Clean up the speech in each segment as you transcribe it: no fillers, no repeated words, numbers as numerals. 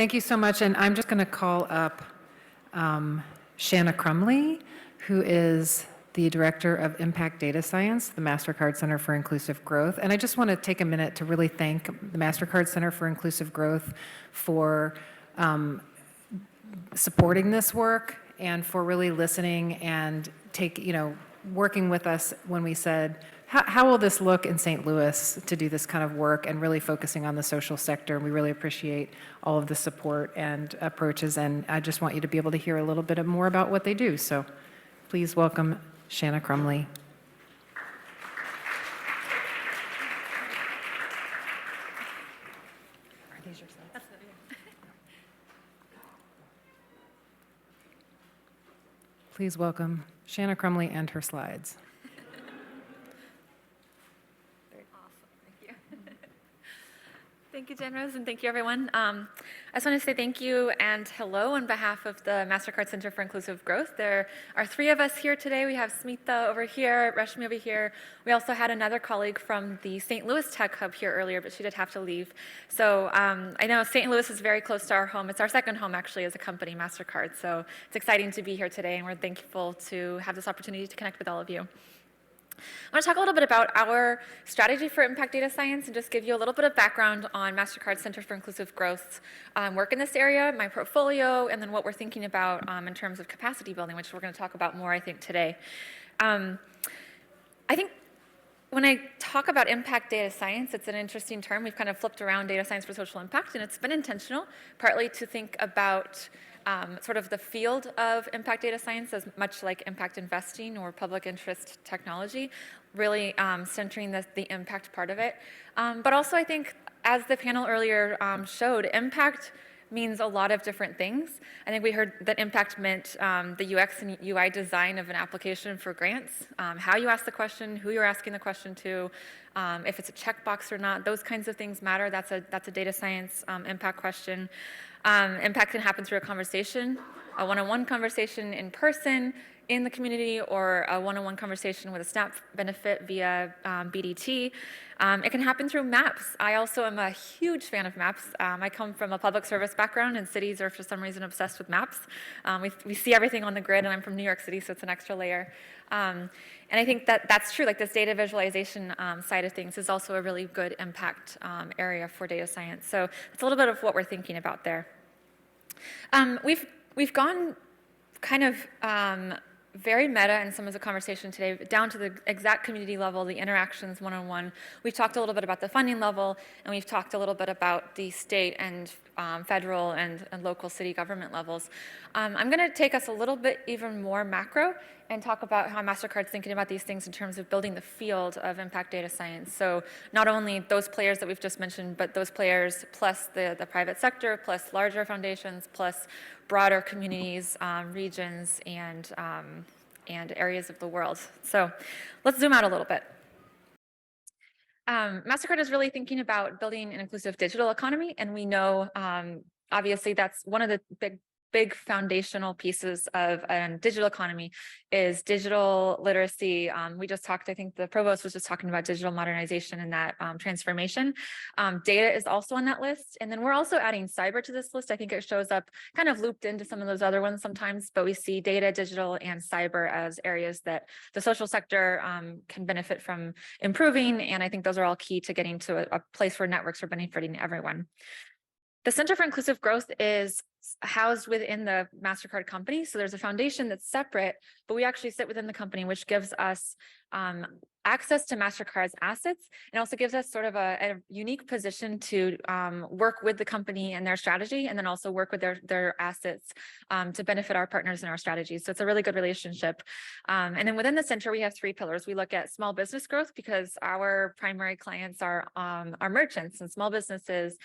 Thank you so much. And I'm just going to call up Shanna Crumley, who is the Director of Impact Data Science, the MasterCard Center for Inclusive Growth. And I just want to take a minute to really thank the MasterCard Center for Inclusive Growth for supporting this work and for really listening and working with us when we said, how will this look in St. Louis to do this kind of work, and really focusing on the social sector. And we really appreciate all of the support and approaches. And I just want you to be able to hear a little bit more about what they do. So please welcome Shanna Crumley. Are these your slides? Please welcome Shanna Crumley and her slides. Thank you, Jen Rose, and thank you, everyone. I just want to say thank you and hello on behalf of the MasterCard Center for Inclusive Growth. There are three of us here today. We have Smita over here, Rashmi over here. We also had another colleague from the St. Louis Tech Hub here earlier, but she did have to leave. So I know St. Louis is very close to our home. It's our second home, actually, as a company, MasterCard. So it's exciting to be here today, and we're thankful to have this opportunity to connect with all of you. I want to talk a little bit about our strategy for impact data science and just give you a little bit of background on MasterCard Center for Inclusive Growth's work in this area, my portfolio, and then what we're thinking about in terms of capacity building, which we're going to talk about more, I think, today. I think when I talk about impact data science, it's an interesting term. We've kind of flipped around data science for social impact, and it's been intentional, partly to think about sort of the field of impact data science as much like impact investing or public interest technology, really centering the impact part of it. But also, I think, as the panel earlier showed, impact means a lot of different things. I think we heard that impact meant the UX and UI design of an application for grants, how you ask the question, who you're asking the question to, if it's a checkbox or not, those kinds of things matter. That's a data science impact question. Impact can happen through a conversation, a one-on-one conversation in person in the community, or a one-on-one conversation with a SNAP benefit via BDT. It can happen through maps. I also am a huge fan of maps. I come from a public service background, and cities are for some reason obsessed with maps. We see everything on the grid, and I'm from New York City, so it's an extra layer. And I think that's true. Like, this data visualization side of things is also a really good impact area for data science. So it's a little bit of what we're thinking about there. We've gone kind of very meta in some of the conversation today, down to the exact community level, the interactions one-on-one. We've talked a little bit about the funding level, and we've talked a little bit about the state and federal and local city government levels. I'm going to take us a little bit even more macro and talk about how MasterCard's thinking about these things in terms of building the field of impact data science. So not only those players that we've just mentioned, but those players plus the private sector, plus larger foundations, plus broader communities, regions, and areas of the world. So let's zoom out a little bit. MasterCard is really thinking about building an inclusive digital economy, and we know, obviously, that's one of the big foundational pieces of a digital economy is digital literacy. We just talked, I think the provost was just talking about digital modernization and that transformation. Data is also on that list. And then we're also adding cyber to this list. I think it shows up kind of looped into some of those other ones sometimes, but we see data, digital, and cyber as areas that the social sector can benefit from improving. And I think those are all key to getting to a place where networks are benefiting everyone. The Center for Inclusive Growth is housed within the MasterCard company. So there's a foundation that's separate, but we actually sit within the company, which gives us access to MasterCard's assets, and also gives us sort of a unique position to work with the company and their strategy, and then also work with their assets to benefit our partners and our strategies. So it's a really good relationship. And then within the center, we have three pillars. We look at small business growth because our primary clients are merchants and small businesses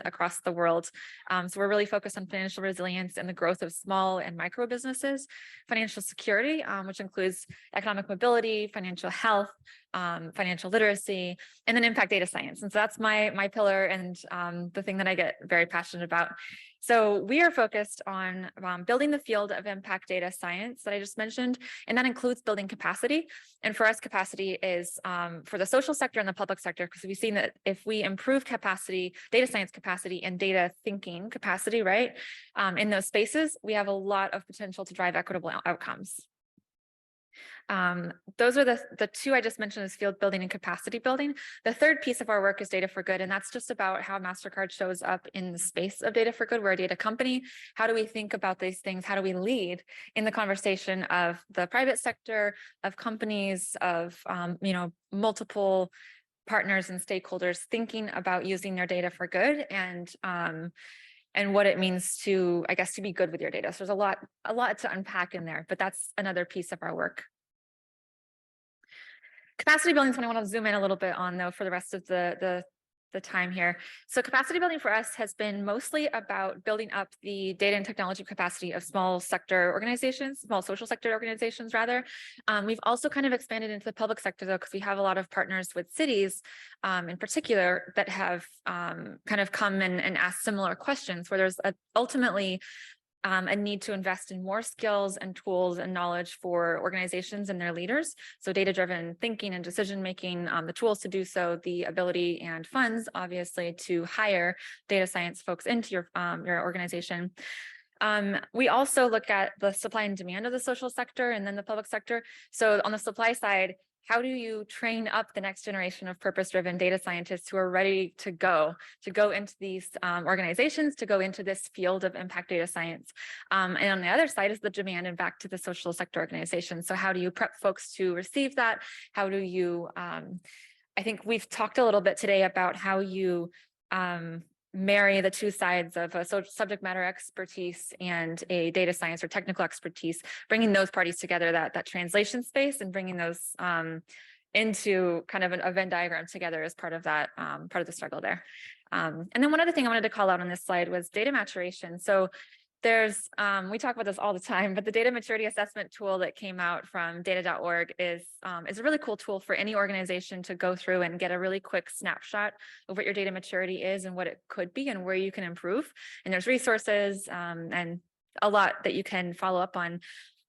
across the world. So we're really focused on financial resilience and the growth of small and micro businesses, financial security, which includes economic mobility, financial health, financial literacy, and then impact data science. And so that's my pillar and the thing that I get very passionate about. So we are focused on building the field of impact data science that I just mentioned, and that includes building capacity. And for us, capacity is for the social sector and the public sector, because we've seen that if we improve capacity, data science capacity and data thinking capacity, right, in those spaces, we have a lot of potential to drive equitable outcomes. Those are the two I just mentioned, is field building and capacity building. The third piece of our work is data for good, and that's just about how MasterCard shows up in the space of data for good. We're a data company. How do we think about these things? How do we lead in the conversation of the private sector, of companies, of multiple partners and stakeholders thinking about using their data for good, and what it means to, I guess, to be good with your data. So there's a lot to unpack in there, but that's another piece of our work. Capacity building is what I want to zoom in a little bit on, though, for the rest of the time here. So capacity building for us has been mostly about building up the data and technology capacity of small sector organizations, small social sector organizations, rather. We've also kind of expanded into the public sector, though, because we have a lot of partners with cities in particular that have kind of come and asked similar questions, where there's ultimately a need to invest in more skills and tools and knowledge for organizations and their leaders. So data-driven thinking and decision-making, the tools to do so, the ability and funds, obviously, to hire data science folks into your organization. We also look at the supply and demand of the social sector and then the public sector. So on the supply side, how do you train up the next generation of purpose-driven data scientists who are ready to go into these organizations, to go into this field of impact data science? And on the other side is the demand and back to the social sector organization. So how do you prep folks to receive that? How do you, I think we've talked a little bit today about how you marry the two sides of a subject matter expertise and a data science or technical expertise, bringing those parties together, that translation space, and bringing those into kind of a Venn diagram together as part of that, part of the struggle there. And then one other thing I wanted to call out on this slide was data maturation. So there's, we talk about this all the time, but the data maturity assessment tool that came out from data.org is a really cool tool for any organization to go through and get a really quick snapshot of what your data maturity is and what it could be and where you can improve. And there's resources and a lot that you can follow up on.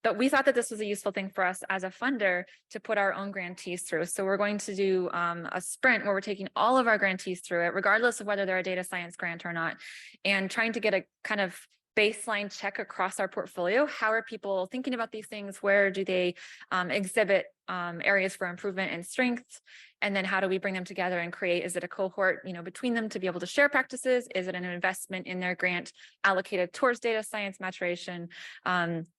But we thought that this was a useful thing for us as a funder to put our own grantees through. So we're going to do a sprint where we're taking all of our grantees through it, regardless of whether they're a data science grant or not, and trying to get a kind of baseline check across our portfolio. How are people thinking about these things? Where do they exhibit areas for improvement and strength? And then how do we bring them together and create, is it a cohort, between them to be able to share practices? Is it an investment in their grant allocated towards data science maturation?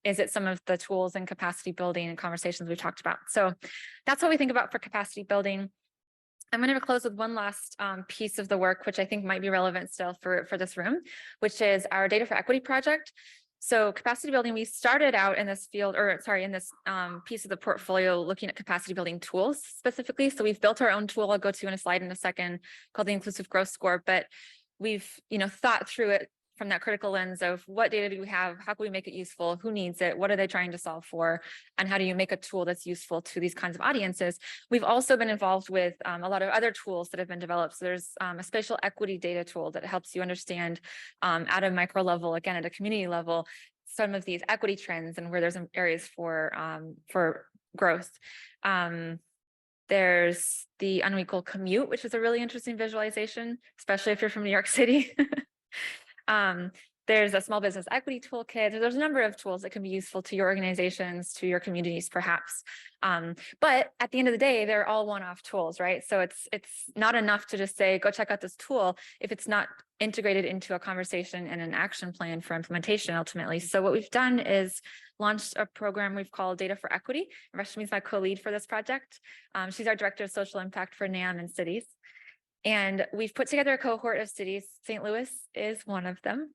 Is it some of the tools and capacity building and conversations we talked about? So that's what we think about for capacity building. I'm going to close with one last piece of the work, which I think might be relevant still for this room, which is our Data for Equity project. So capacity building, we started out in this field, in this piece of the portfolio looking at capacity building tools specifically. So we've built our own tool I'll go to in a slide in a second called the Inclusive Growth Score, but we've thought through it from that critical lens of what data do we have, how can we make it useful, who needs it, what are they trying to solve for, and how do you make a tool that's useful to these kinds of audiences. We've also been involved with a lot of other tools that have been developed. So there's a spatial equity data tool that helps you understand at a micro level, again, at a community level, some of these equity trends and where there's areas for growth. There's the unequal commute, which is a really interesting visualization, especially if you're from New York City. There's a small business equity toolkit. There's a number of tools that can be useful to your organizations, to your communities, perhaps. But at the end of the day, they're all one-off tools, right? So it's not enough to just say, go check out this tool if it's not integrated into a conversation and an action plan for implementation ultimately. So what we've done is launched a program we've called Data for Equity. Rashmi's my co-lead for this project. She's our director of social impact for NAM and cities. And we've put together a cohort of cities. St. Louis is one of them,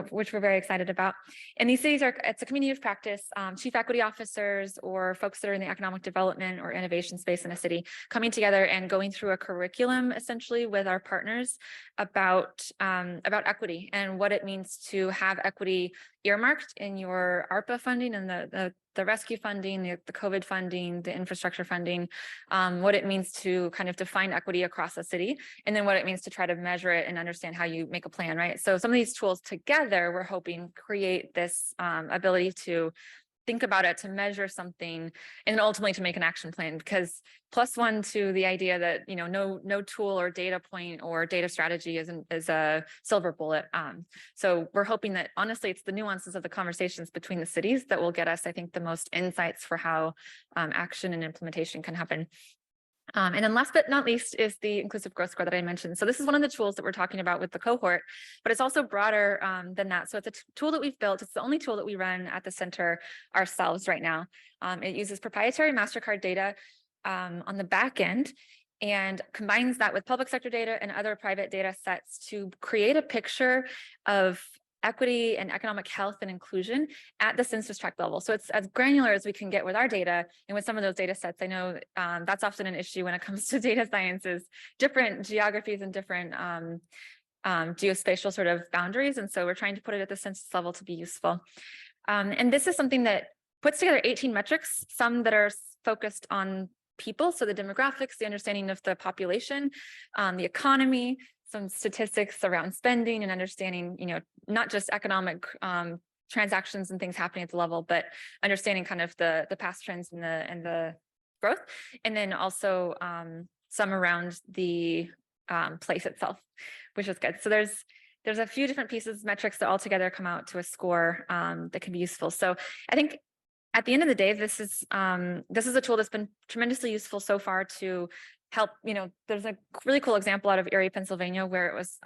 which we're very excited about. And these cities it's a community of practice, chief equity officers or folks that are in the economic development or innovation space in a city coming together and going through a curriculum essentially with our partners about equity and what it means to have equity earmarked in your ARPA funding and the the rescue funding, the COVID funding, the infrastructure funding, what it means to kind of define equity across a city, and then what it means to try to measure it and understand how you make a plan, right? So some of these tools together, we're hoping create this ability to think about it, to measure something, and ultimately to make an action plan, because +1 to the idea that, you know, no tool or data point or data strategy is a silver bullet. So we're hoping that honestly, it's the nuances of the conversations between the cities that will get us, I think, the most insights for how action and implementation can happen. And then last but not least is the inclusive growth score that I mentioned. So this is one of the tools that we're talking about with the cohort, but it's also broader than that. So it's a tool that we've built. It's the only tool that we run at the center ourselves right now. It uses proprietary MasterCard data on the back end and combines that with public sector data and other private data sets to create a picture of equity and economic health and inclusion at the census tract level. So it's as granular as we can get with our data and with some of those data sets. I know that's often an issue when it comes to data sciences, different geographies and different geospatial sort of boundaries. And so we're trying to put it at the census level to be useful. And this is something that puts together 18 metrics, some that are focused on people, so the demographics, the understanding of the population, the economy, some statistics around spending and understanding, you know, not just economic transactions and things happening at the level, but understanding kind of the past trends and the growth, and then also some around the place itself, which is good. So there's a few different pieces, metrics that all together come out to a score that can be useful. So I think at the end of the day, this is a tool that's been tremendously useful so far to help. You know, there's a really cool example out of Erie, Pennsylvania, where it was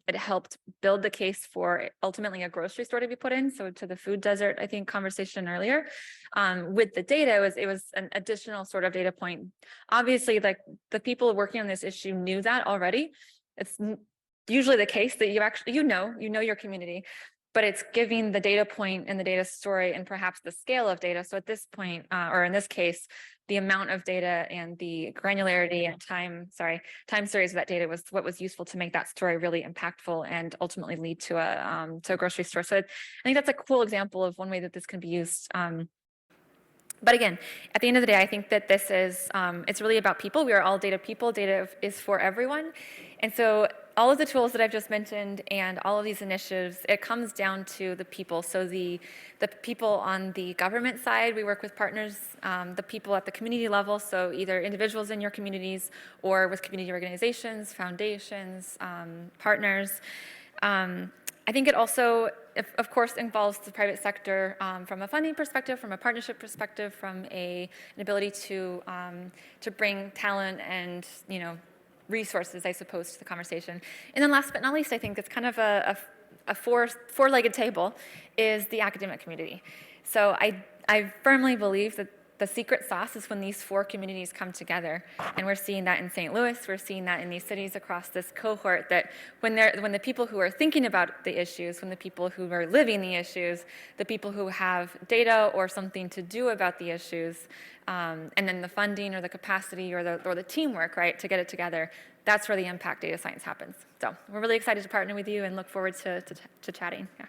it helped build the case for ultimately a grocery store to be put in. So to the food desert, I think, conversation earlier with the data, it was an additional sort of data point. Obviously, like the people working on this issue knew that already. It's usually the case that you actually, you know your community, but it's giving the data point and the data story and perhaps the scale of data. So at this point, or in this case, the amount of data and the granularity and time series of that data was what was useful to make that story really impactful and ultimately lead to a grocery store. So I think that's a cool example of one way that this can be used. But again, at the end of the day, I think that this is, it's really about people. We are all data people. Data is for everyone. And so all of the tools that I've just mentioned and all of these initiatives, it comes down to the people. So the people on the government side, we work with partners, the people at the community level, so either individuals in your communities or with community organizations, foundations, partners. I think it also, of course, involves the private sector from a funding perspective, from a partnership perspective, from an ability to bring talent and, you know, resources, I suppose, to the conversation. And then last but not least, I think it's kind of a four-legged table is the academic community. So I firmly believe that the secret sauce is when these four communities come together. And we're seeing that in St. Louis, we're seeing that in these cities across this cohort, that when the people who are thinking about the issues, when the people who are living the issues, the people who have data or something to do about the issues, and then the funding or the capacity or the teamwork, right, to get it together, that's where the impact data science happens. So we're really excited to partner with you and look forward to chatting. Yeah.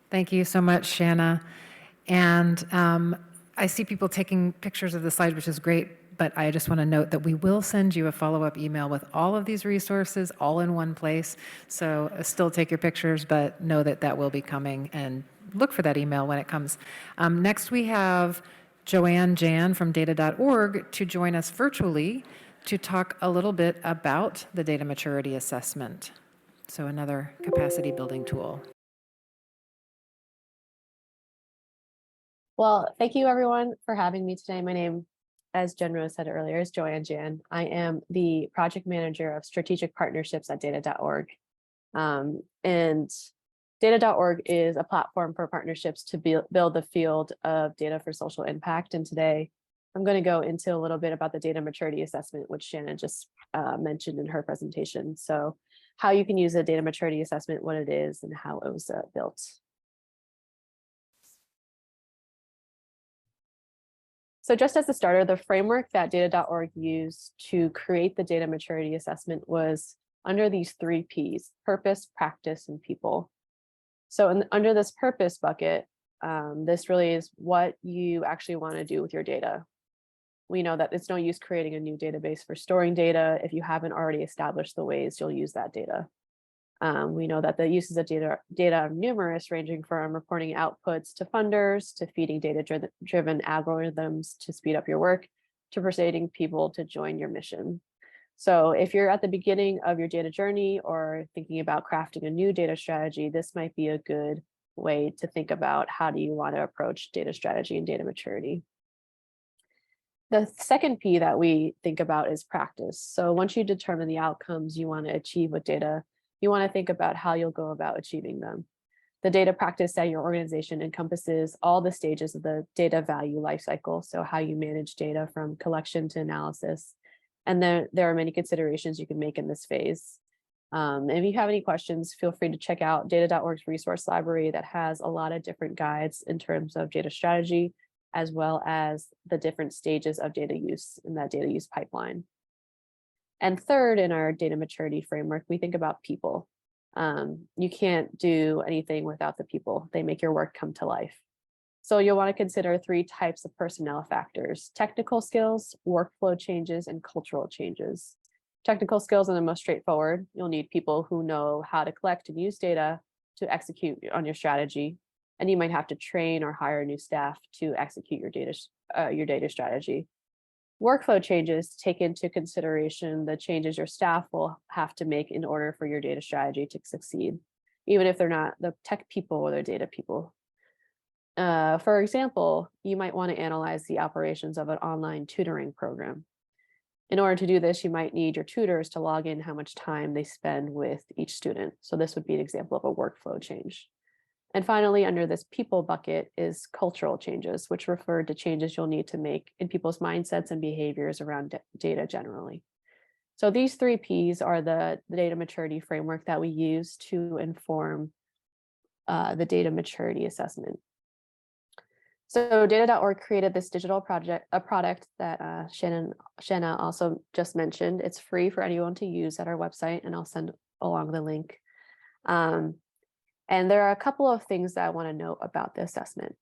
Thank you so much, Shanna. And I see people taking pictures of the slide, which is great, but I just want to note that we will send you a follow-up email with all of these resources all in one place. So still take your pictures, but know that that will be coming, and look for that email when it comes. Next, we have Joanne Jan from data.org to join us virtually to talk a little bit about the data maturity assessment. So another capacity building tool. Well, thank you everyone for having me today. My name, as Jen Rose said earlier, is Joanne Jan. I am the project manager of strategic partnerships at data.org. And data.org is a platform for partnerships to build the field of data for social impact. And today I'm going to go into a little bit about the data maturity assessment, which Shannon just mentioned in her presentation. So how you can use a data maturity assessment, what it is, and how it was built. So just as a starter, the framework that data.org used to create the data maturity assessment was under these 3 Ps: purpose, practice, and people. So under this purpose bucket, this really is what you actually want to do with your data. We know that it's no use creating a new database for storing data if you haven't already established the ways you'll use that data. We know that the uses of data are numerous, ranging from reporting outputs to funders, to feeding data-driven algorithms to speed up your work, to persuading people to join your mission. So if you're at the beginning of your data journey or thinking about crafting a new data strategy, this might be a good way to think about how do you want to approach data strategy and data maturity. The second P that we think about is practice. So once you determine the outcomes you want to achieve with data, you want to think about how you'll go about achieving them. The data practice at your organization encompasses all the stages of the data value lifecycle. So how you manage data from collection to analysis. And there are many considerations you can make in this phase. If you have any questions, feel free to check out data.org's resource library that has a lot of different guides in terms of data strategy, as well as the different stages of data use in that data use pipeline. And third, in our data maturity framework, we think about people. You can't do anything without the people. They make your work come to life. So you'll want to consider 3 types of personnel factors: technical skills, workflow changes, and cultural changes. Technical skills are the most straightforward. You'll need people who know how to collect and use data to execute on your strategy. And you might have to train or hire new staff to execute your data strategy. Workflow changes take into consideration the changes your staff will have to make in order for your data strategy to succeed, even if they're not the tech people or the data people. For example, you might want to analyze the operations of an online tutoring program. In order to do this, you might need your tutors to log in how much time they spend with each student. So this would be an example of a workflow change. And finally, under this people bucket is cultural changes, which refer to changes you'll need to make in people's mindsets and behaviors around data generally. So these 3 Ps are the data maturity framework that we use to inform the data maturity assessment. So data.org created this digital product that Shanna also just mentioned. It's free for anyone to use at our website, and I'll send along the link. And there are a couple of things that I want to note about the assessment.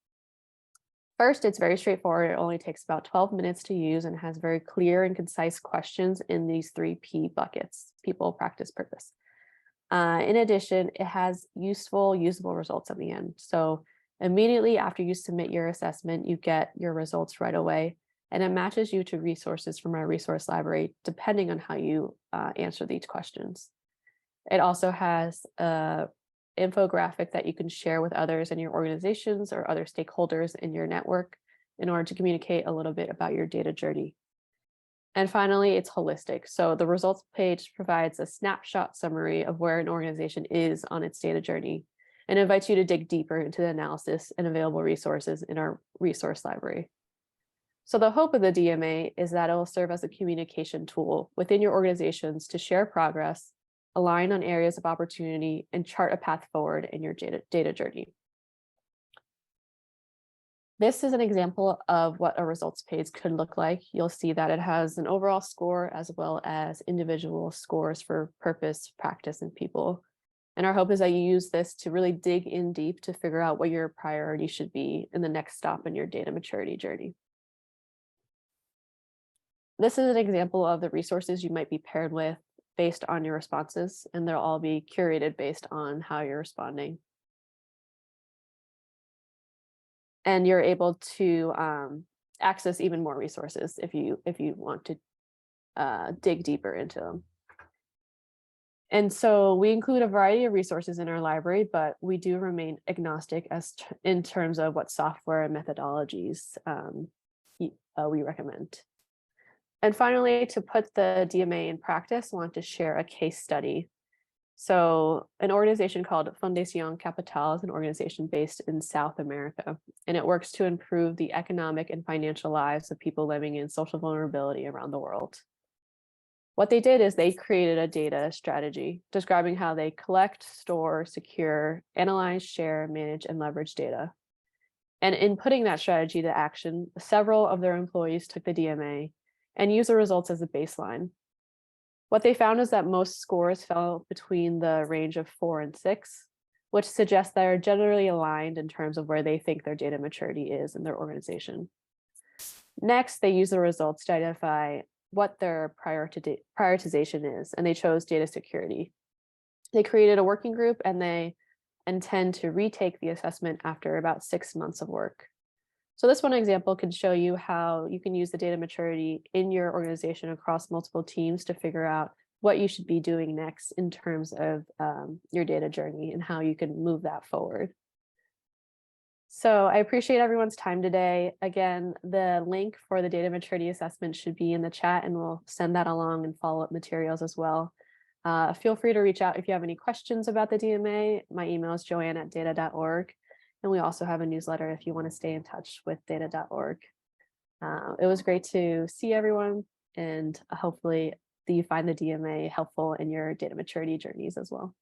First, it's very straightforward. It only takes about 12 minutes to use and has very clear and concise questions in these 3 P buckets: people, practice, purpose. In addition, it has useful, usable results at the end. So immediately after you submit your assessment, you get your results right away, and it matches you to resources from our resource library, depending on how you answer these questions. It also has a infographic that you can share with others in your organizations or other stakeholders in your network in order to communicate a little bit about your data journey. And finally, it's holistic. So the results page provides a snapshot summary of where an organization is on its data journey and invites you to dig deeper into the analysis and available resources in our resource library. So the hope of the DMA is that it will serve as a communication tool within your organizations to share progress, align on areas of opportunity, and chart a path forward in your data journey. This is an example of what a results page could look like. You'll see that it has an overall score as well as individual scores for purpose, practice, and people. And our hope is that you use this to really dig in deep to figure out what your priority should be in the next stop in your data maturity journey. This is an example of the resources you might be paired with based on your responses, and they'll all be curated based on how you're responding. And you're able to access even more resources if you want to dig deeper into them. And so we include a variety of resources in our library, but we do remain agnostic in terms of what software and methodologies we recommend. And finally, to put the DMA in practice, I want to share a case study. So an organization called Fundación Capital is an organization based in South America, and it works to improve the economic and financial lives of people living in social vulnerability around the world. What they did is they created a data strategy describing how they collect, store, secure, analyze, share, manage, and leverage data. And in putting that strategy to action, several of their employees took the DMA and used the results as a baseline. What they found is that most scores fell between the range of 4 and 6, which suggests they're generally aligned in terms of where they think their data maturity is in their organization. Next, they use the results to identify what their prioritization is, and they chose data security. They created a working group and they intend to retake the assessment after about 6 months of work. So this one example can show you how you can use the data maturity in your organization across multiple teams to figure out what you should be doing next in terms of your data journey and how you can move that forward. So I appreciate everyone's time today. Again, the link for the data maturity assessment should be in the chat, and we'll send that along and follow-up materials as well. Feel free to reach out if you have any questions about the DMA. My email is joanne@data.org. And we also have a newsletter if you want to stay in touch with data.org. It was great to see everyone, and hopefully you find the DMA helpful in your data maturity journeys as well.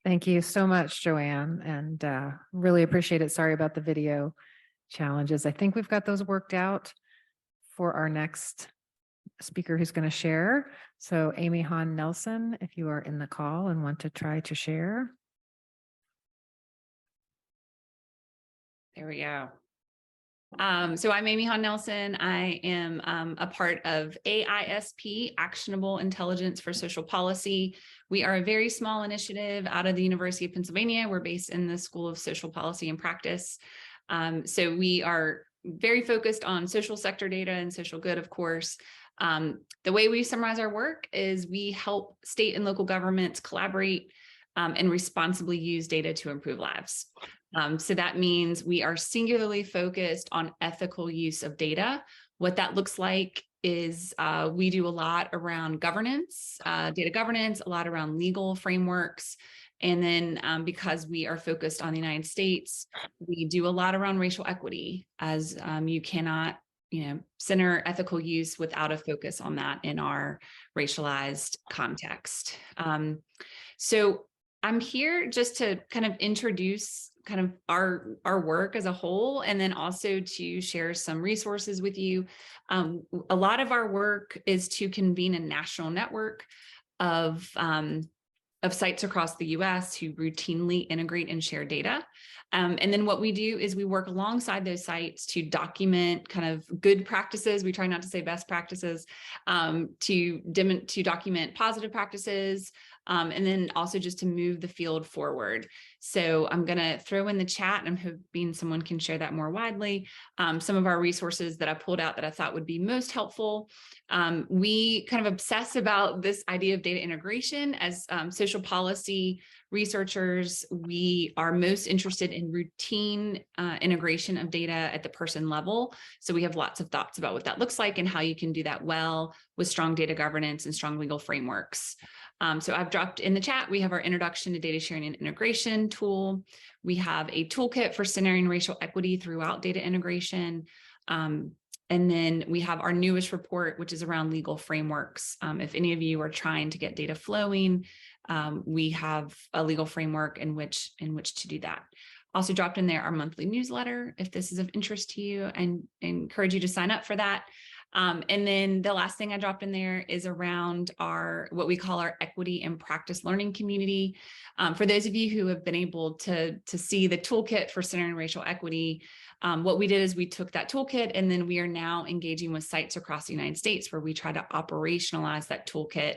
Thank you so much, Joanne, and really appreciate it. Sorry about the video challenges. I think we've got those worked out for our next speaker who's going to share. So Amy Hahn Nelson, if you are in the call and want to try to share. There we go. So I'm Amy Hahn Nelson. I am a part of AISP, Actionable Intelligence for Social Policy. We are a very small initiative out of the University of Pennsylvania. We're based in the School of Social Policy and Practice. So we are very focused on social sector data and social good, of course. The way we summarize our work is we help state and local governments collaborate and responsibly use data to improve lives. So that means we are singularly focused on ethical use of data. What that looks like is we do a lot around governance, data governance, a lot around legal frameworks. And then because we are focused on the United States, we do a lot around racial equity, as you cannot center ethical use without a focus on that in our racialized context. So I'm here just to kind of introduce kind of our work as a whole, and then also to share some resources with you. A lot of our work is to convene a national network of sites across the US who routinely integrate and share data. And then what we do is we work alongside those sites to document kind of good practices. We try not to say best practices, to document positive practices, and then also just to move the field forward. So I'm going to throw in the chat, and I'm hoping someone can share that more widely. Some of our resources that I pulled out that I thought would be most helpful. We kind of obsess about this idea of data integration as social policy researchers. We are most interested in routine integration of data at the person level. So we have lots of thoughts about what that looks like and how you can do that well with strong data governance and strong legal frameworks. So I've dropped in the chat, we have our Introduction to Data Sharing and Integration tool. We have a toolkit for centering racial equity throughout data integration. And then we have our newest report, which is around legal frameworks. If any of you are trying to get data flowing, we have a legal framework in which to do that. Also dropped in there our monthly newsletter, if this is of interest to you, and encourage you to sign up for that. And then the last thing I dropped in there is around what we call our equity and practice learning community. For those of you who have been able to see the toolkit for centering racial equity, what we did is we took that toolkit, and then we are now engaging with sites across the United States where we try to operationalize that toolkit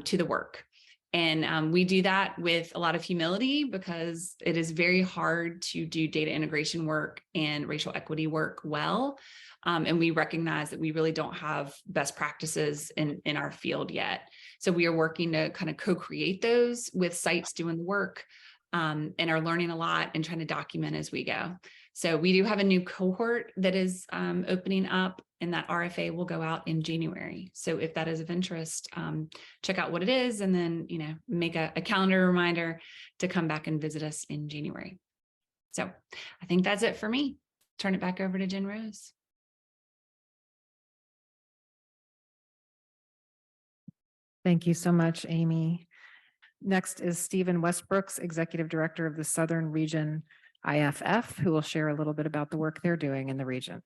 to the work. And we do that with a lot of humility, because it is very hard to do data integration work and racial equity work well. And we recognize that we really don't have best practices in our field yet. So we are working to kind of co-create those with sites doing the work, and are learning a lot and trying to document as we go. So we do have a new cohort that is opening up, and that RFA will go out in January. So if that is of interest, check out what it is, and then make a calendar reminder to come back and visit us in January. So I think that's it for me. Turn it back over to Jen Rose. Thank you so much, Amy. Next is Stephen Westbrooks, Executive Director of the Southern Region IFF, who will share a little bit about the work they're doing in the region.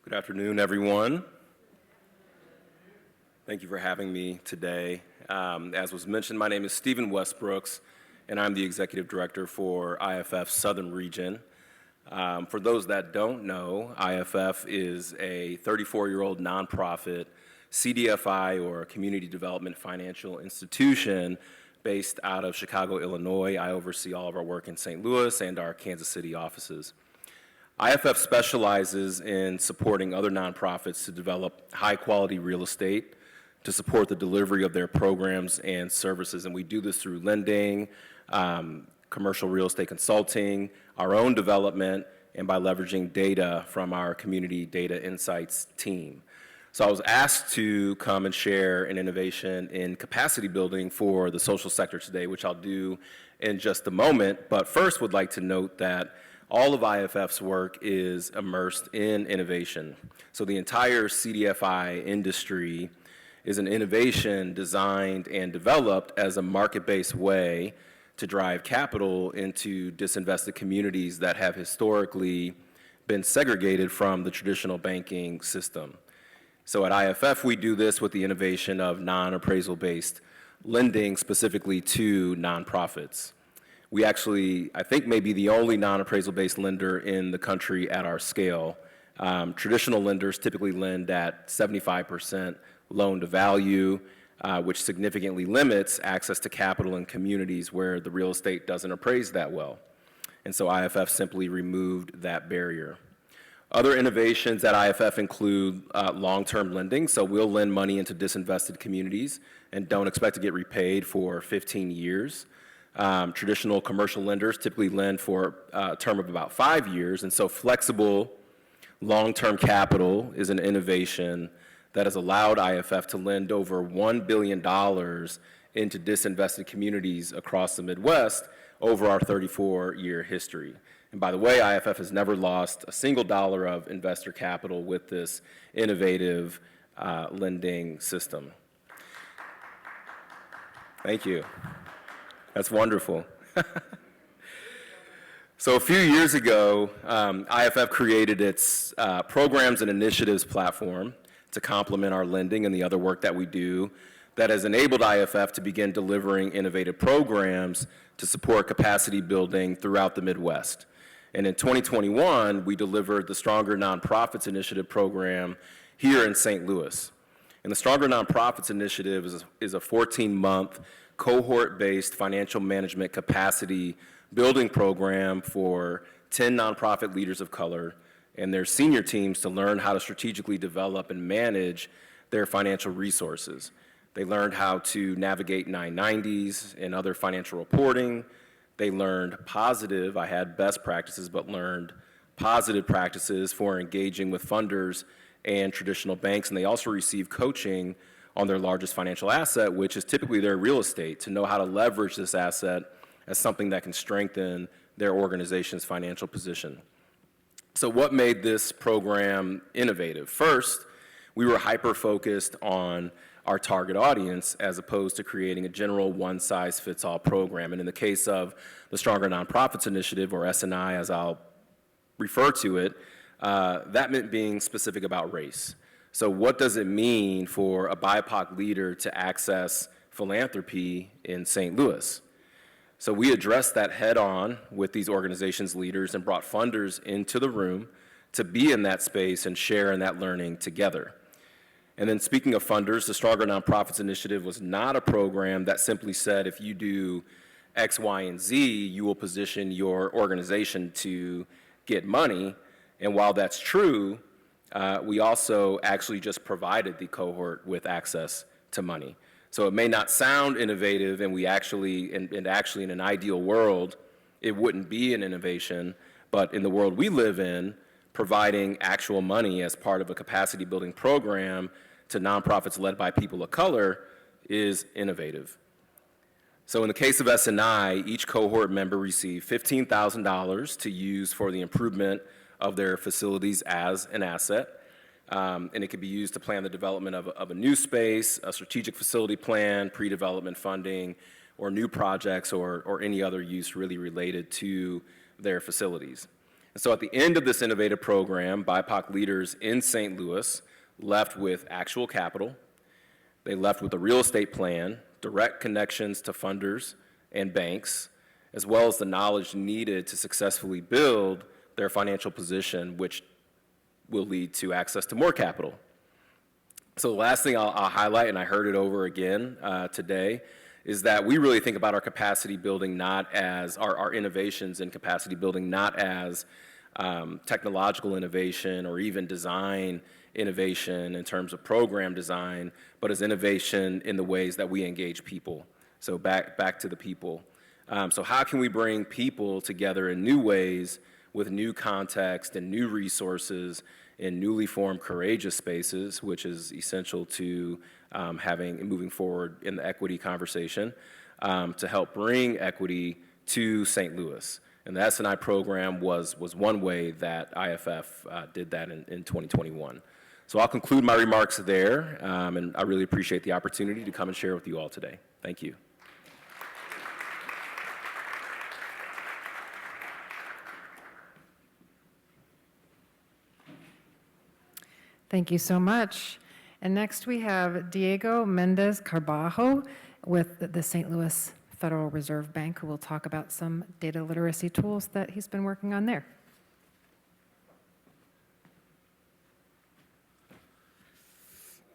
Good afternoon, everyone. Thank you for having me today. As was mentioned, my name is Stephen Westbrooks, and I'm the Executive Director for IFF Southern Region. For those that don't know, IFF is a 34-year-old nonprofit CDFI, or Community Development Financial Institution, based out of Chicago, Illinois. I oversee all of our work in St. Louis and our Kansas City offices. IFF specializes in supporting other nonprofits to develop high-quality real estate to support the delivery of their programs and services. And we do this through lending, commercial real estate consulting, our own development, and by leveraging data from our Community Data Insights team. So I was asked to come and share an innovation in capacity building for the social sector today, which I'll do in just a moment. But first would like to note that all of IFF's work is immersed in innovation. So the entire CDFI industry is an innovation designed and developed as a market-based way to drive capital into disinvested communities that have historically been segregated from the traditional banking system. So at IFF, we do this with the innovation of non-appraisal-based lending specifically to nonprofits. We actually, I think, may be the only non-appraisal-based lender in the country at our scale. Traditional lenders typically lend at 75% loan-to-value, which significantly limits access to capital in communities where the real estate doesn't appraise that well. And so IFF simply removed that barrier. Other innovations at IFF include long-term lending. So we'll lend money into disinvested communities and don't expect to get repaid for 15 years. Traditional commercial lenders typically lend for a term of about 5 years, and so flexible long-term capital is an innovation that has allowed IFF to lend over $1 billion into disinvested communities across the Midwest over our 34-year history. And by the way, IFF has never lost a single dollar of investor capital with this innovative lending system. Thank you. That's wonderful. So a few years ago, IFF created its Programs and Initiatives platform to complement our lending and the other work that we do that has enabled IFF to begin delivering innovative programs to support capacity building throughout the Midwest. And in 2021, we delivered the Stronger Nonprofits Initiative program here in St. Louis. And the Stronger Nonprofits Initiative is a 14-month cohort-based financial management capacity building program for 10 nonprofit leaders of color and their senior teams to learn how to strategically develop and manage their financial resources. They learned how to navigate 990s and other financial reporting. They learned I had best practices, but learned positive practices for engaging with funders and traditional banks. And they also received coaching on their largest financial asset, which is typically their real estate, to know how to leverage this asset as something that can strengthen their organization's financial position. So what made this program innovative? First, we were hyper-focused on our target audience as opposed to creating a general one-size-fits-all program. And in the case of the Stronger Nonprofits Initiative, or S&I as I'll refer to it, that meant being specific about race. So what does it mean for a BIPOC leader to access philanthropy in St. Louis? So we addressed that head on with these organizations' leaders and brought funders into the room to be in that space and share in that learning together. And then speaking of funders, the Stronger Nonprofits Initiative was not a program that simply said if you do X, Y, and Z, you will position your organization to get money. And while that's true, we also actually just provided the cohort with access to money. So it may not sound innovative, and actually in an ideal world, it wouldn't be an innovation, but in the world we live in, providing actual money as part of a capacity building program to nonprofits led by people of color is innovative. So in the case of S&I, each cohort member received $15,000 to use for the improvement of their facilities as an asset. And it could be used to plan the development of a new space, a strategic facility plan, pre-development funding, or new projects or any other use really related to their facilities. So at the end of this innovative program, BIPOC leaders in St. Louis left with actual capital. They left with a real estate plan, direct connections to funders and banks, as well as the knowledge needed to successfully build their financial position, which will lead to access to more capital. So the last thing I'll highlight, and I heard it over again today, is that we really think about our capacity building not as, our innovations in capacity building not as technological innovation or even design innovation in terms of program design, but as innovation in the ways that we engage people. So back to the people. So how can we bring people together in new ways with new context and new resources in newly formed courageous spaces, which is essential to moving forward in the equity conversation, to help bring equity to St. Louis. And the S&I program was one way that IFF did that in 2021. So I'll conclude my remarks there, and I really appreciate the opportunity to come and share with you all today. Thank you. Thank you so much. And next we have Diego Mendez Carbajo with the St. Louis Federal Reserve Bank, who will talk about some data literacy tools that he's been working on there.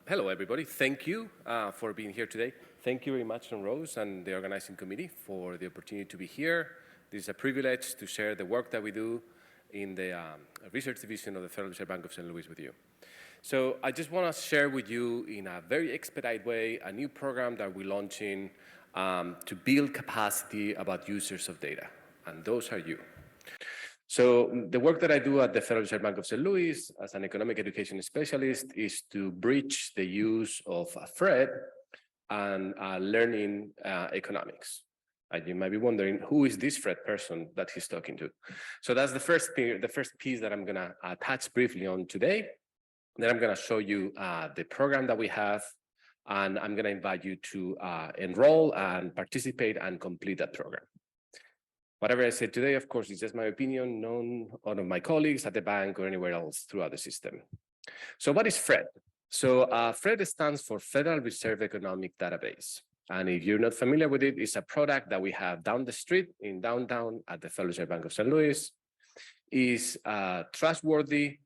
Hello, everybody. Thank you for being here today. Thank you very much, Rose and the organizing committee for the opportunity to be here. This is a privilege to share the work that we do in the research division of the Federal Reserve Bank of St. Louis with you. So I just want to share with you in a very expedited way a new program that we're launching to build capacity about users of data, and those are you. So the work that I do at the Federal Reserve Bank of St. Louis as an economic education specialist is to bridge the use of FRED and learning economics. And you might be wondering, who is this FRED person that he's talking to? So that's the first piece that I'm going to touch briefly on today. Then I'm going to show you the program that we have, and I'm going to invite you to enroll and participate and complete that program. Whatever I said today, of course, is just my opinion, none of my colleagues at the bank or anywhere else throughout the system. So what is FRED? So FRED stands for Federal Reserve Economic Database. And if you're not familiar with it, it's a product that we have down the street in downtown at the Federal Reserve Bank of St. Louis. Is trustworthy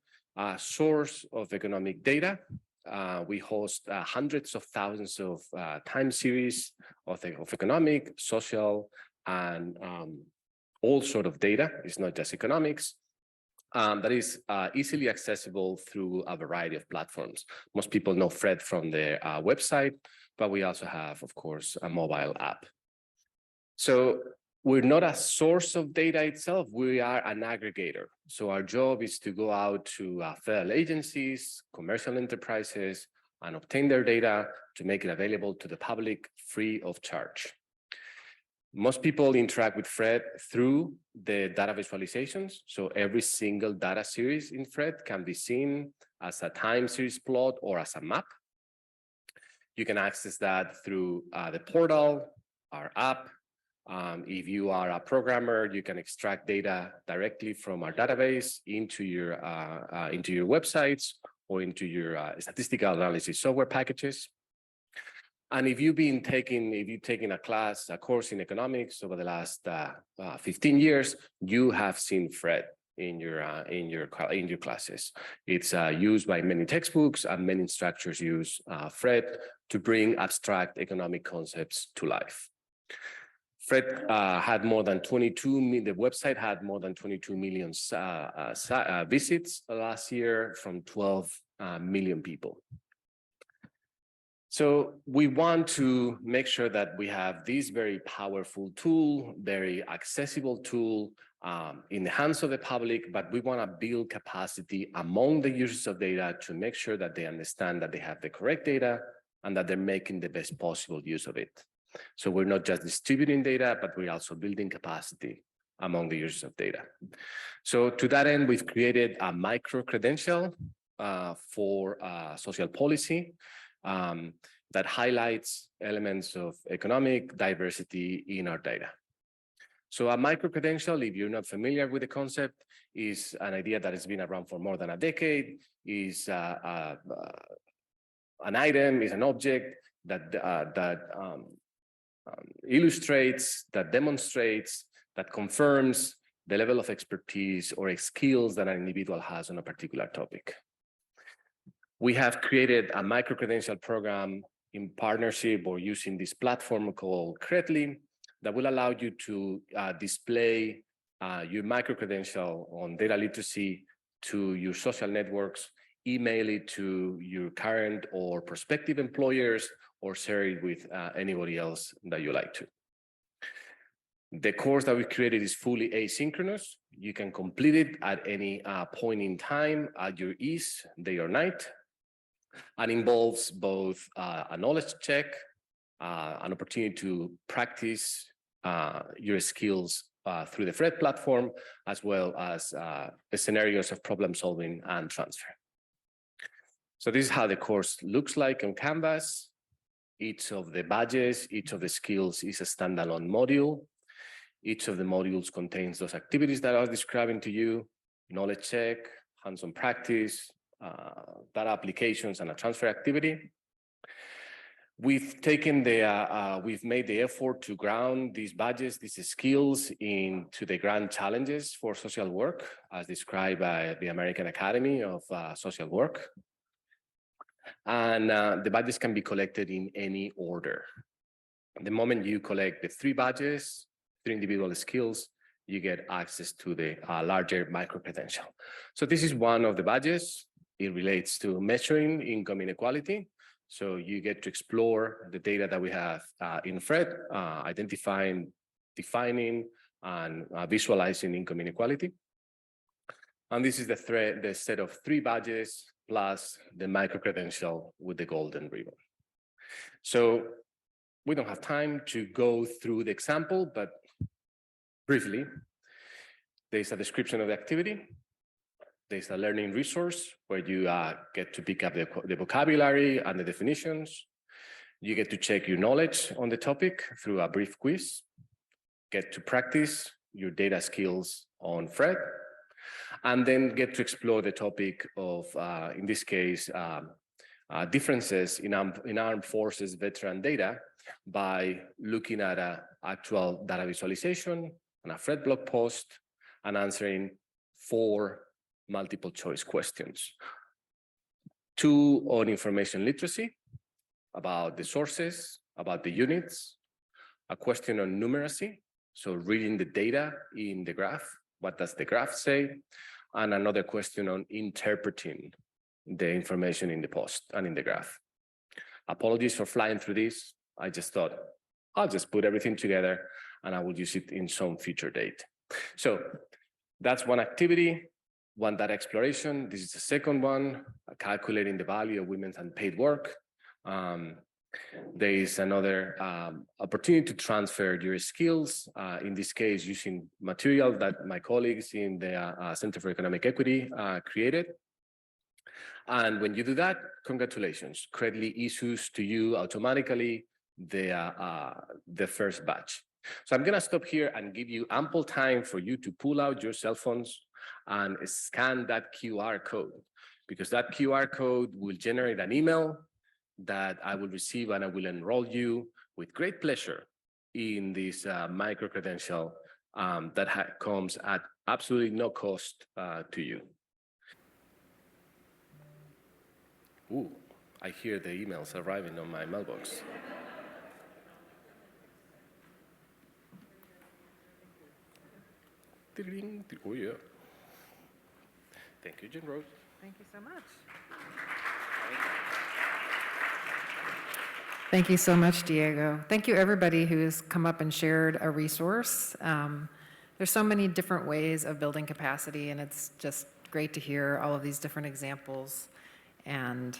source of economic data. We host hundreds of thousands of time series of economic, social, and all sort of data. It's not just economics. That is easily accessible through a variety of platforms. Most people know FRED from their website, but we also have, of course, a mobile app. So we're not a source of data itself, we are an aggregator. So our job is to go out to federal agencies, commercial enterprises, and obtain their data to make it available to the public free of charge. Most people interact with FRED through the data visualizations. So every single data series in FRED can be seen as a time series plot or as a map. You can access that through the portal, our app. If you are a programmer, you can extract data directly from our database into your websites or into your statistical analysis software packages. And if you've taken a course in economics over the last 15 years, you have seen FRED in your classes. It's used by many textbooks, and many instructors use FRED to bring abstract economic concepts to life. FRED had more than 22 million, the website had more than 22 million visits last year from 12 million people. So we want to make sure that we have this very powerful tool, very accessible tool in the hands of the public, but we want to build capacity among the users of data to make sure that they understand that they have the correct data and that they're making the best possible use of it. So we're not just distributing data, but we're also building capacity among the users of data. So to that end, we've created a micro-credential for social policy that highlights elements of economic diversity in our data. So a micro-credential, if you're not familiar with the concept, is an idea that has been around for more than a decade, is an item, is an object that illustrates, that demonstrates, that confirms the level of expertise or skills that an individual has on a particular topic. We have created a micro-credential program in partnership or using this platform called Credly that will allow you to display your micro-credential on data literacy to your social networks, email it to your current or prospective employers, or share it with anybody else that you like to. The course that we created is fully asynchronous. You can complete it at any point in time at your ease, day or night, and involves both a knowledge check, an opportunity to practice your skills through the FRED platform, as well as the scenarios of problem solving and transfer. So this is how the course looks like on Canvas. Each of the badges, each of the skills is a standalone module. Each of the modules contains those activities that I was describing to you: knowledge check, hands-on practice, data applications, and a transfer activity. We've taken we've made the effort to ground these badges, these skills into the grand challenges for social work, as described by the American Academy of Social Work. And the badges can be collected in any order. The moment you collect the 3 badges, 3 individual skills, you get access to the larger micro-credential. So this is one of the badges. It relates to measuring income inequality. So you get to explore the data that we have in FRED, identifying, defining, and visualizing income inequality. And this is the set of 3 badges plus the micro-credential with the golden ribbon. So we don't have time to go through the example, but briefly, there's a description of the activity. There's a learning resource where you get to pick up the vocabulary and the definitions. You get to check your knowledge on the topic through a brief quiz, get to practice your data skills on FRED, and then get to explore the topic of, in this case, differences in armed forces veteran data by looking at an actual data visualization and a FRED blog post and answering 4 multiple choice questions. 2 on information literacy, about the sources, about the units, a question on numeracy, so reading the data in the graph, what does the graph say, and another question on interpreting the information in the post and in the graph. Apologies for flying through this. I just thought, I'll just put everything together and I will use it in some future date. So that's one activity, one data exploration. This is the second one, calculating the value of women's unpaid work. There is another opportunity to transfer your skills, in this case, using material that my colleagues in the Center for Economic Equity created. And when you do that, congratulations, Credly issues to you automatically the first batch. So I'm gonna stop here and give you ample time for you to pull out your cell phones and scan that QR code, because that QR code will generate an email that I will receive, and I will enroll you with great pleasure in this micro-credential that comes at absolutely no cost to you. Ooh, I hear the emails arriving on my mailbox. Oh yeah. Thank you, Jen Rose. Thank you so much. Thank you so much, Diego. Thank you, everybody who has come up and shared a resource. There's so many different ways of building capacity, and it's just great to hear all of these different examples. And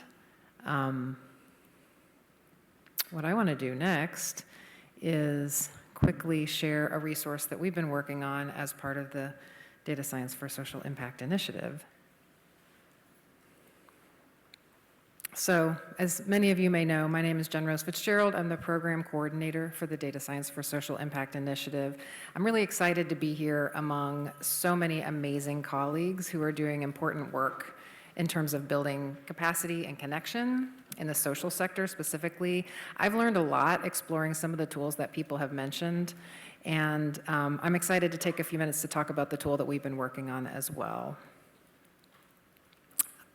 what I want to do next is quickly share a resource that we've been working on as part of the Data Science for Social Impact initiative. So, as many of you may know, my name is Jen Rose Fitzgerald. I'm the program coordinator for the Data Science for Social Impact Initiative. I'm really excited to be here among so many amazing colleagues who are doing important work in terms of building capacity and connection in the social sector specifically. I've learned a lot exploring some of the tools that people have mentioned, and I'm excited to take a few minutes to talk about the tool that we've been working on as well.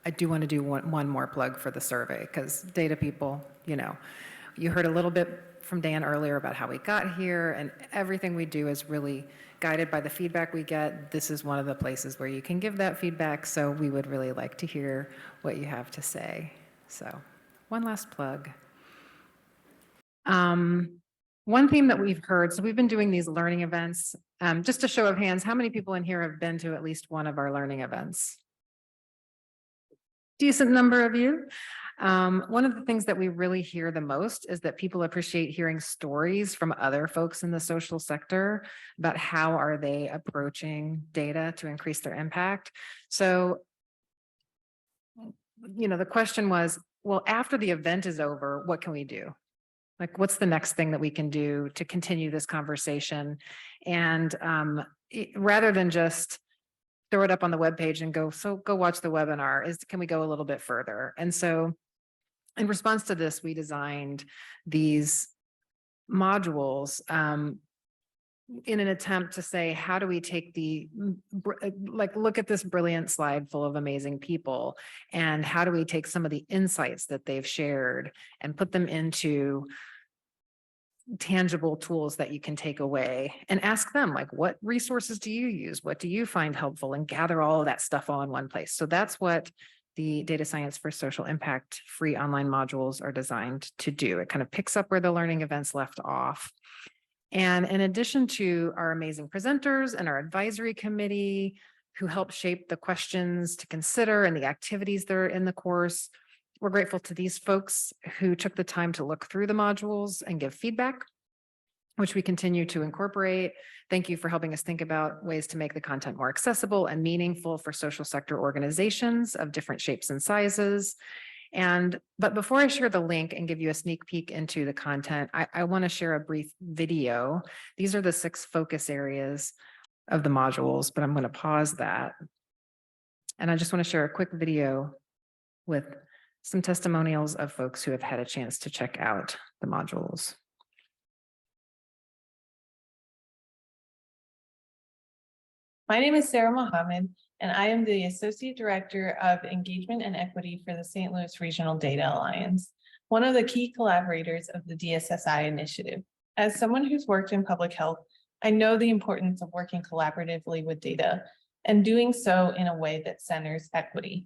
I do want to do one more plug for the survey, because data people, you heard a little bit from Dan earlier about how we got here, and everything we do is really guided by the feedback we get. This is one of the places where you can give that feedback, so we would really like to hear what you have to say. So, one last plug. One theme that we've heard, so we've been doing these learning events. Just a show of hands, how many people in here have been to at least one of our learning events? Decent number of you. One of the things that we really hear the most is that people appreciate hearing stories from other folks in the social sector about how are they approaching data to increase their impact. So, the question was, well, after the event is over, what can we do? Like, what's the next thing that we can do to continue this conversation? And rather than just throw it up on the webpage and go watch the webinar, can we go a little bit further? And so in response to this, we designed these modules in an attempt to say, how do we take look at this brilliant slide full of amazing people, and how do we take some of the insights that they've shared and put them into tangible tools that you can take away and ask them, like, what resources do you use? What do you find helpful? And gather all of that stuff all in one place. So that's what the Data Science for Social Impact free online modules are designed to do. It kind of picks up where the learning events left off. And in addition to our amazing presenters and our advisory committee who help shape the questions to consider and the activities that are in the course, we're grateful to these folks who took the time to look through the modules and give feedback, which we continue to incorporate. Thank you for helping us think about ways to make the content more accessible and meaningful for social sector organizations of different shapes and sizes. But before I share the link and give you a sneak peek into the content, I want to share a brief video. These are the 6 focus areas of the modules, but I'm going to pause that. And I just want to share a quick video with some testimonials of folks who have had a chance to check out the modules. My name is Sarah Mohammed, and I am the Associate Director of Engagement and Equity for the St. Louis Regional Data Alliance, one of the key collaborators of the DSSI initiative. As someone who's worked in public health, I know the importance of working collaboratively with data and doing so in a way that centers equity.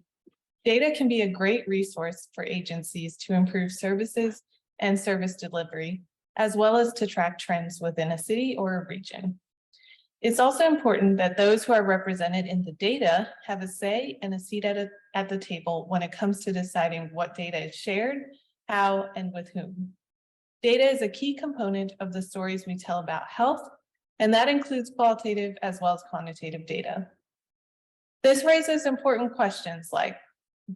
Data can be a great resource for agencies to improve services and service delivery, as well as to track trends within a city or a region. It's also important that those who are represented in the data have a say and a seat at the table when it comes to deciding what data is shared, how, and with whom. Data is a key component of the stories we tell about health, and that includes qualitative as well as quantitative data. This raises important questions like,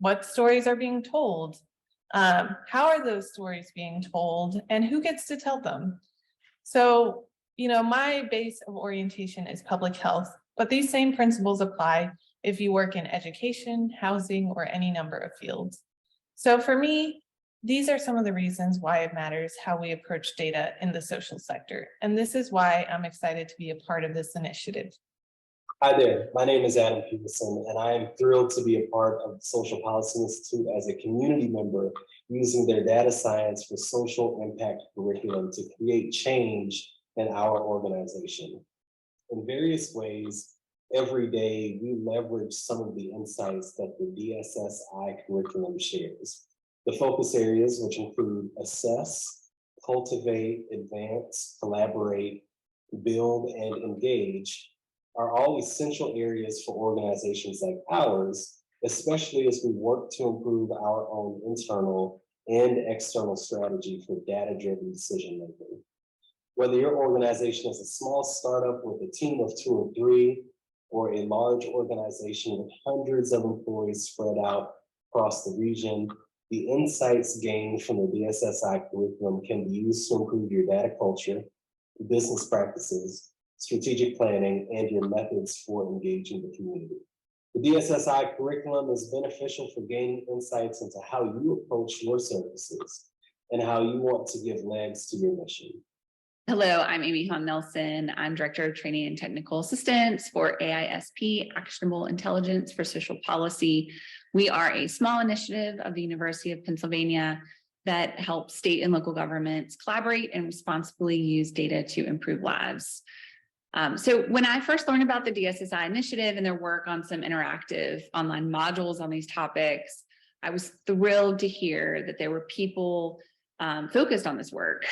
what stories are being told? How are those stories being told? And who gets to tell them? So, my base of orientation is public health, but these same principles apply if you work in education, housing, or any number of fields. So for me, these are some of the reasons why it matters how we approach data in the social sector. And this is why I'm excited to be a part of this initiative. Hi there, my name is Adam Peterson, and I am thrilled to be a part of the Social Policy Institute as a community member using their data science for social impact curriculum to create change in our organization. In various ways, every day we leverage some of the insights that the DSSI curriculum shares. The focus areas, which include assess, cultivate, advance, collaborate, build, and engage, are all essential areas for organizations like ours, especially as we work to improve our own internal and external strategy for data-driven decision-making. Whether your organization is a small startup with a team of 2 or 3, or a large organization with hundreds of employees spread out across the region, The insights gained from the DSSI curriculum can be used to improve your data culture, business practices, strategic planning, and your methods for engaging the community. The DSSI curriculum is beneficial for gaining insights into how you approach your services and how you want to give legs to your mission. Hello, I'm Amy Hahn Nelson. I'm Director of Training and Technical Assistance for AISP, Actionable Intelligence for Social Policy. We are a small initiative of the University of Pennsylvania that helps state and local governments collaborate and responsibly use data to improve lives. So when I first learned about the DSSI initiative and their work on some interactive online modules on these topics, I was thrilled to hear that there were people focused on this work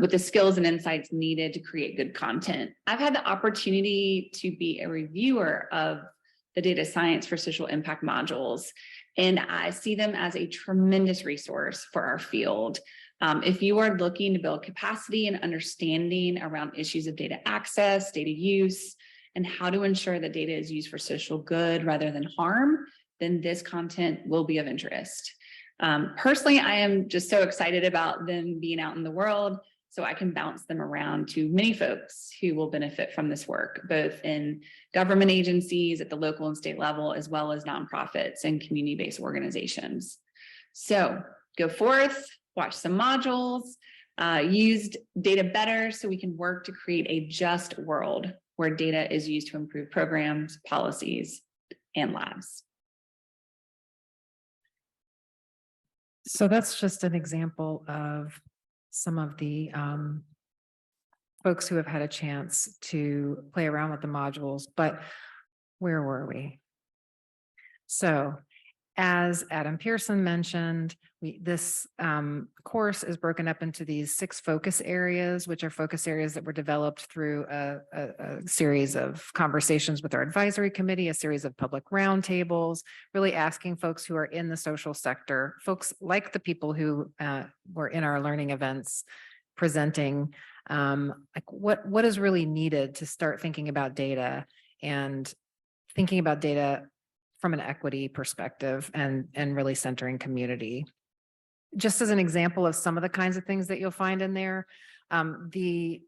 with the skills and insights needed to create good content. I've had the opportunity to be a reviewer of the data science for social impact modules, and I see them as a tremendous resource for our field. If you are looking to build capacity and understanding around issues of data access, data use, and how to ensure that data is used for social good rather than harm, then this content will be of interest. Personally, I am just so excited about them being out in the world so I can bounce them around to many folks who will benefit from this work, both in government agencies at the local and state level, as well as nonprofits and community-based organizations. So go forth, watch some modules, use data better so we can work to create a just world where data is used to improve programs, policies, and lives. So that's just an example of some of the folks who have had a chance to play around with the modules, but where were we? So as Adam Pearson mentioned, this course is broken up into these 6 focus areas, which are focus areas that were developed through a series of conversations with our advisory committee, a series of public roundtables, really asking folks who are in the social sector, folks like the people who were in our learning events presenting, like what is really needed to start thinking about data and thinking about data from an equity perspective and really centering community. Just as an example of some of the kinds of things that you'll find in there, the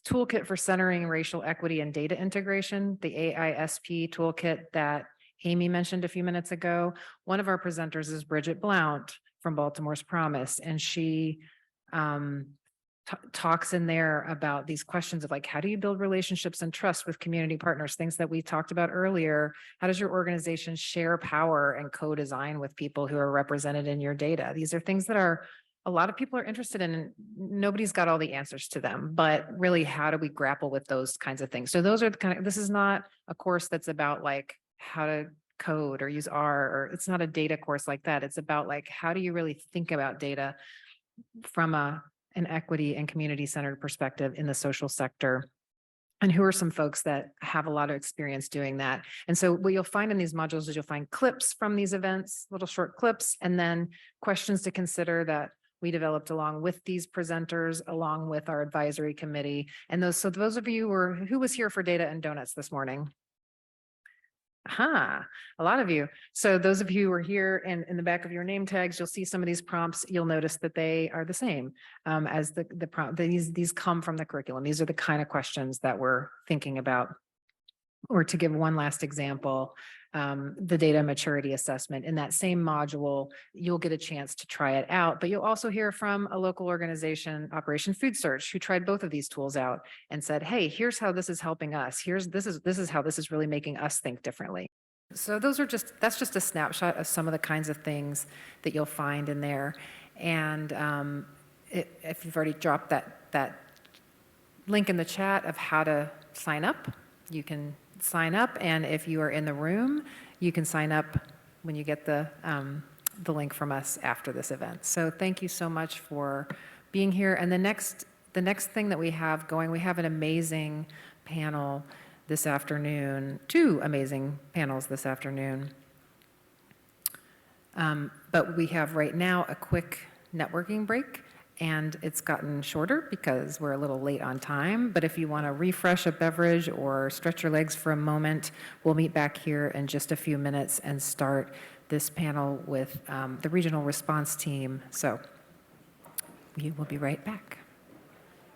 toolkit for centering racial equity and data integration, the AISP toolkit that Amy mentioned a few minutes ago. One of our presenters is Bridget Blount from Baltimore's Promise, and she talks in there about these questions of like, how do you build relationships and trust with community partners, things that we talked about earlier. How does your organization share power and co-design with people who are represented in your data? These are things that a lot of people are interested in, and nobody's got all the answers to them, but really, how do we grapple with those kinds of things? So those are the kind of, this is not a course that's about like how to code or use R, or it's not a data course like that. It's about like, how do you really think about data from an equity and community-centered perspective in the social sector, and who are some folks that have a lot of experience doing that. And so what you'll find in these modules is you'll find clips from these events, little short clips, and then questions to consider that we developed along with these presenters, along with our advisory committee. And so those of you who was here for Data and Donuts this morning? A lot of you. So those of you who are here and in the back of your name tags, you'll see some of these prompts. You'll notice that they are the same as the prompt. These come from the curriculum. These are the kind of questions that we're thinking about. Or to give one last example, the data maturity assessment. In that same module, you'll get a chance to try it out, but you'll also hear from a local organization, Operation Food Search, who tried both of these tools out and said, hey, here's how this is helping us. This is how this is really making us think differently. So that's just a snapshot of some of the kinds of things that you'll find in there. And if you've already dropped that link in the chat of how to sign up, you can sign up, and if you are in the room, you can sign up when you get the link from us after this event. So thank you so much for being here. And the next thing that we have going, we have an amazing panel this afternoon, 2 amazing panels this afternoon. But we have right now a quick networking break, and it's gotten shorter because we're a little late on time. But if you want to refresh a beverage or stretch your legs for a moment, we'll meet back here in just a few minutes and start this panel with the regional response team. So we will be right back.